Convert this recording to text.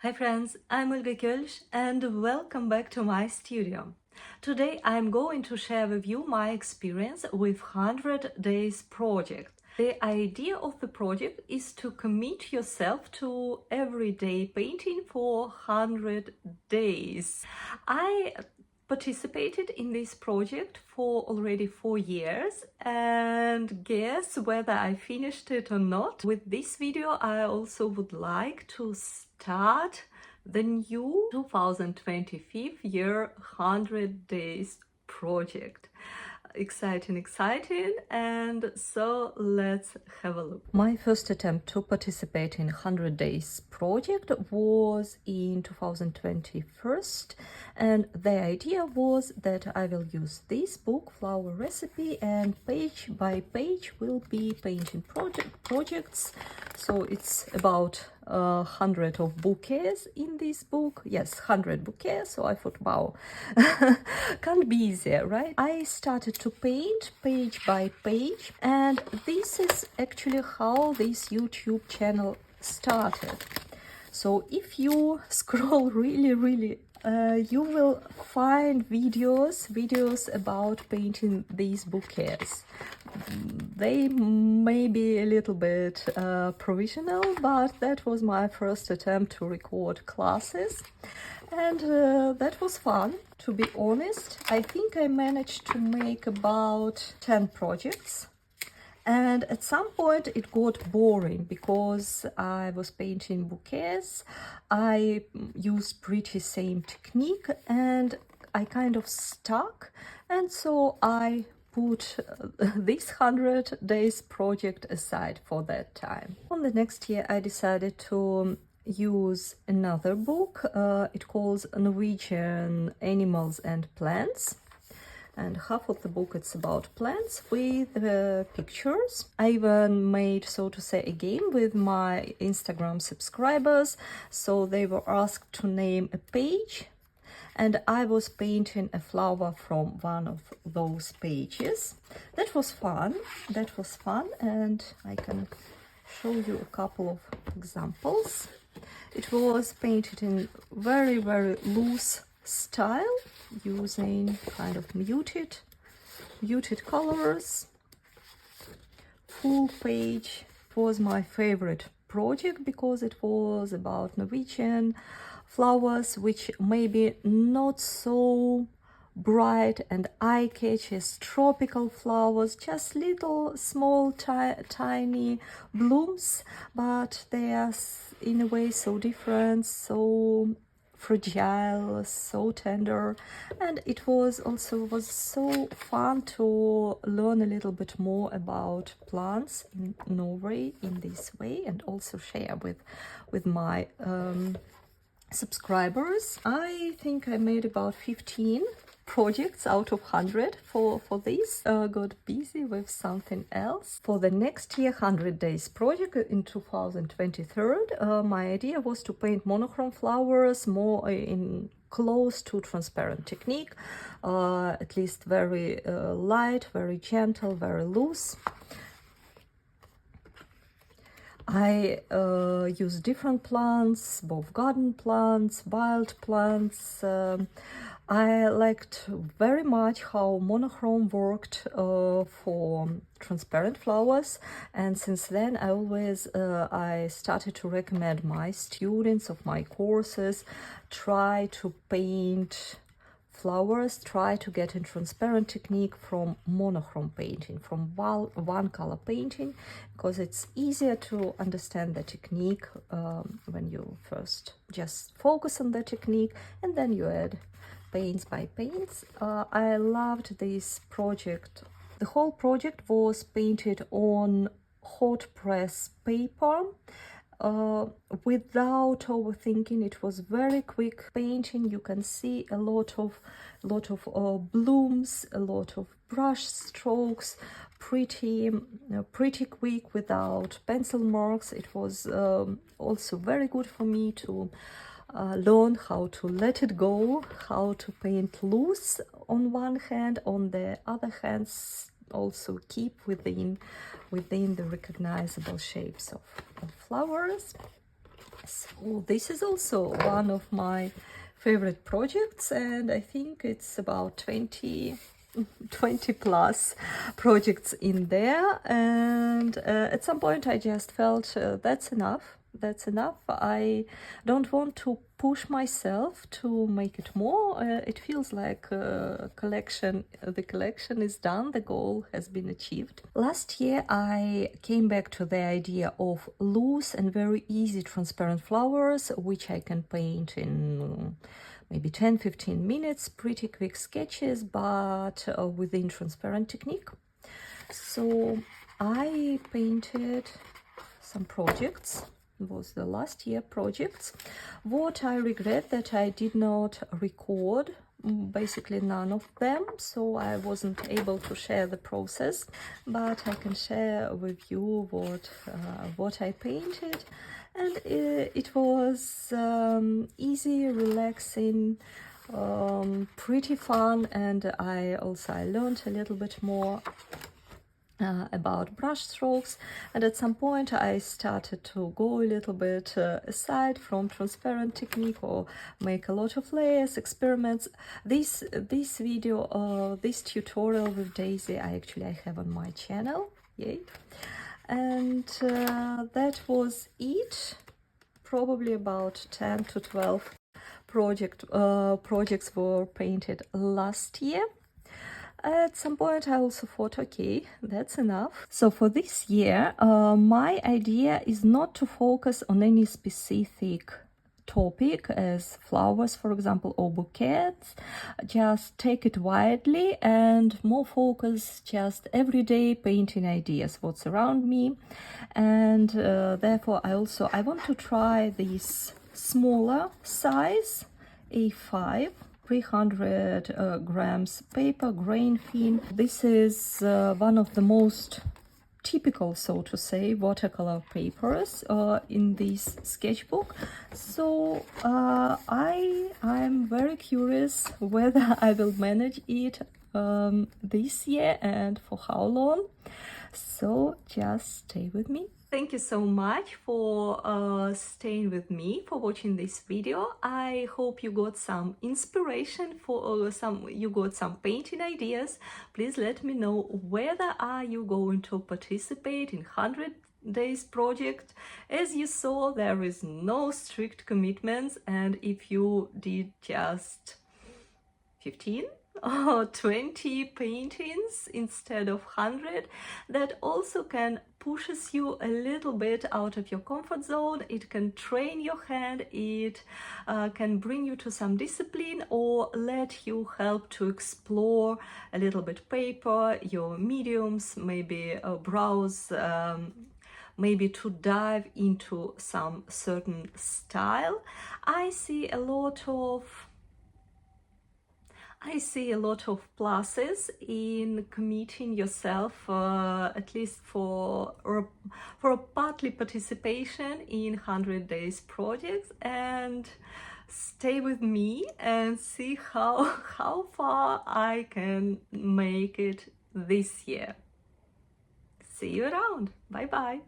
Hi friends, I'm Olga Koelsch and welcome back to my studio. Today I'm going to share with you my experience with 100 Days project. The idea of the project is to commit yourself to everyday painting for 100 days. I participated in this project for already 4 years and guess whether I finished it or not. With this video I also would like to start the new 2025 year 100 days project. Exciting, and so let's have a look. My first attempt to participate in 100 days project was in 2021, and the idea was that I will use this book, Flower Recipe, and page by page will be painting projects. So it's about 100 of bouquets in this book. Yes, 100 bouquets. So I thought, wow, can't be easier, right? I started to paint page by page, and this is actually how this YouTube channel started. So if you scroll really, you will find videos about painting these bouquets. They may be a little bit provisional, but that was my first attempt to record classes, and that was fun. To be honest, I think I managed to make about 10 projects. And at some point it got boring because I was painting bouquets. I used pretty same technique and I kind of stuck. And so I put this 100 days project aside for that time. On the next year I decided to use another book. It calls Norwegian Animals and Plants. And half of the book it's about plants with pictures. I even made, so to say, a game with my Instagram subscribers. So they were asked to name a page, and I was painting a flower from one of those pages. That was fun, and I can show you a couple of examples. It was painted in very loose style, using kind of muted colors. Full page was my favorite project because it was about Norwegian flowers, which maybe not so bright and eye-catchy as tropical flowers, just little small tiny blooms, but they are in a way so different, so fragile, so tender, and it was so fun to learn a little bit more about plants in Norway in this way, and also share with my subscribers. I think I made about 15 projects out of 100 for this. Got busy with something else. For the next year 100 days project in 2023, my idea was to paint monochrome flowers more in close to transparent technique, at least very light, very gentle, very loose. I use different plants, both garden plants, wild plants. I liked very much how monochrome worked for transparent flowers, and since then I started to recommend my students of my courses try to paint flowers, try to get in transparent technique from monochrome painting, from one color painting, because it's easier to understand the technique when you first just focus on the technique and then you add paints by paints. I loved this project. The whole project was painted on hot press paper. Without overthinking. It was very quick painting. You can see a lot of blooms, a lot of brush strokes, pretty quick without pencil marks. It was also very good for me to learn how to let it go, how to paint loose on one hand, on the other hand also keep within the recognizable shapes of flowers. So this is also one of my favorite projects, and I think it's about 20 plus projects in there. And at some point I just felt that's enough. I don't want to push myself to make it more. It feels like the collection is done, the goal has been achieved. Last year I came back to the idea of loose and very easy transparent flowers, which I can paint in maybe 10-15 minutes, pretty quick sketches, but within transparent technique. So I painted some projects. It was the last year projects. What I regret that I did not record basically none of them, so I wasn't able to share the process, but I can share with you what I painted. And it was easy, relaxing, pretty fun, and I learned a little bit more about brush strokes, and at some point I started to go a little bit aside from transparent technique or make a lot of layers, experiments. This video, this tutorial with Daisy, I have on my channel. Yay! And that was it. Probably about 10 to 12 projects were painted last year. At some point I also thought, okay, that's enough. So for this year, my idea is not to focus on any specific topic as flowers, for example, or bouquets. Just take it widely and more focus just everyday painting ideas, what's around me. And therefore I want to try this smaller size A5, 300 grams paper, grain thin. This is one of the most typical, so to say, watercolor papers in this sketchbook. So I'm very curious whether I will manage it this year and for how long. So just stay with me. Thank you so much for staying with me, for watching this video. I hope you got some inspiration, you got some painting ideas. Please let me know whether are you going to participate in 100 days project. As you saw, there is no strict commitments, and if you did just 15 or 20 paintings instead of 100, that also can pushes you a little bit out of your comfort zone. It can train your hand, it can bring you to some discipline, or let you help to explore a little bit paper, your mediums, maybe browse, maybe to dive into some certain style. I see a lot of pluses in committing yourself, at least for a partly participation in 100 days projects, and stay with me and see how far I can make it this year. See you around. Bye bye.